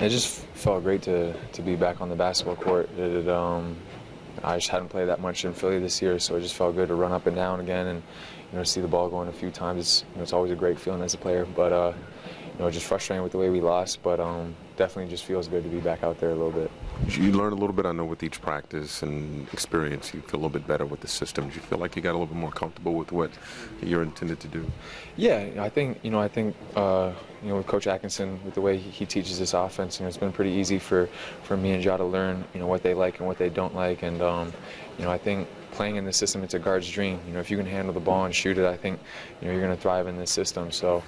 It just felt great to be back on the basketball court. I just hadn't played that much in Philly this year, so it just felt good to run up and down again and see the ball going a few times. It's always a great feeling as a player, but just frustrating with the way we lost, but definitely just feels good to be back out there a little bit. You learn a little bit, I know, with each practice and experience. You feel a little bit better with the systems. You feel like you got a little bit more comfortable with what you're intended to do. Yeah, I think with Coach Atkinson, with the way he teaches this offense, it's been pretty easy for me and Ja to learn what they like and what they don't like, and I think playing in this system, it's a guard's dream. If you can handle the ball and shoot it, I think you're going to thrive in this system. So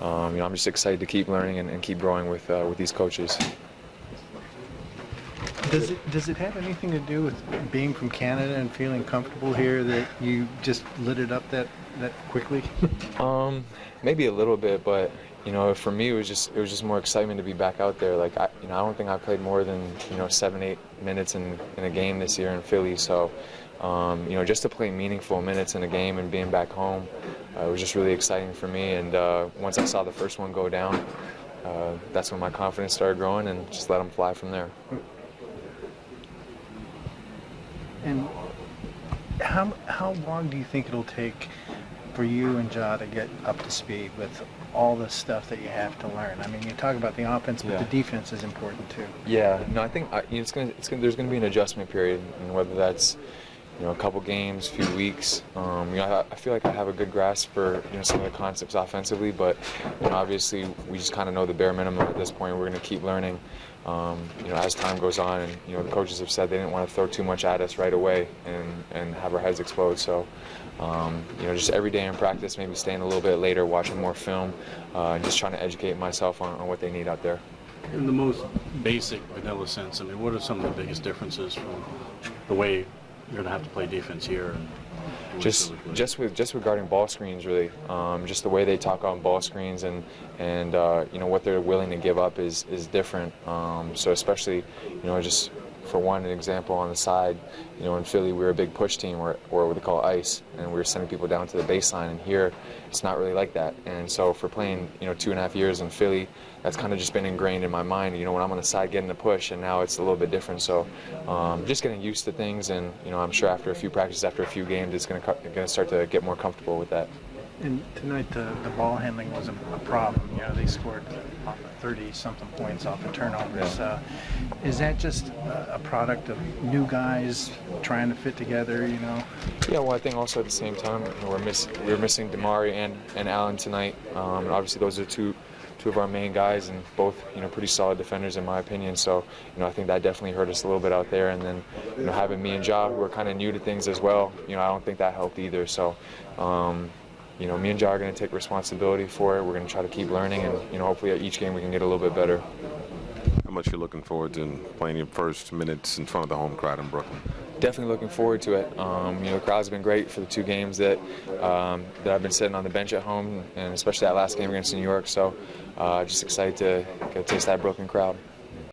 I'm just excited to keep learning and keep growing with these coaches. Does it have anything to do with being from Canada and feeling comfortable here that you just lit it up that quickly? Maybe a little bit, but for me it was just more excitement to be back out there. Like I don't think I played more than 7-8 minutes in a game this year in Philly. So just to play meaningful minutes in a game and being back home, it was just really exciting for me. And once I saw the first one go down, that's when my confidence started growing, and just let them fly from there. And how long do you think it'll take for you and Ja to get up to speed with all the stuff that you have to learn? I mean, you talk about the offense, but the defense is important too. Yeah, no, I think there's going to be an adjustment period, and whether that's a couple games, few weeks. I feel like I have a good grasp for some of the concepts offensively, but obviously we just kind of know the bare minimum at this point. We're going to keep learning. As time goes on, and the coaches have said they didn't want to throw too much at us right away and have our heads explode. So just every day in practice, maybe staying a little bit later, watching more film, and just trying to educate myself on what they need out there. In the most basic vanilla sense, I mean, what are some of the biggest differences from the way you're going to have to play defense here? Just regarding ball screens, really. Just the way they talk on ball screens and what they're willing to give up is different. So especially, just for one example on the side, in Philly we were a big push team, or what they call ice, and we were sending people down to the baseline, and here it's not really like that. And so for playing 2.5 years in Philly, that's kind of just been ingrained in my mind, when I'm on the side getting the push, and now it's a little bit different. So just getting used to things, and I'm sure after a few practices, after a few games, it's going to start to get more comfortable with that. And tonight the ball handling was a problem. They scored 30-something points off of turnovers. Yeah. Is that just a product of new guys trying to fit together? Yeah, well, I think also at the same time we're missing Damari and Allen tonight. And obviously those are two of our main guys, and both pretty solid defenders in my opinion. So I think that definitely hurt us a little bit out there. And then having me and Ja, who are kind of new to things as well, I don't think that helped either. So. Me and Ja are going to take responsibility for it. We're going to try to keep learning, and hopefully at each game we can get a little bit better. How much you're looking forward to playing your first minutes in front of the home crowd in Brooklyn? Definitely looking forward to it. The crowd's been great for the 2 games that I've been sitting on the bench at home, and especially that last game against New York. So just excited to get a taste of that Brooklyn crowd.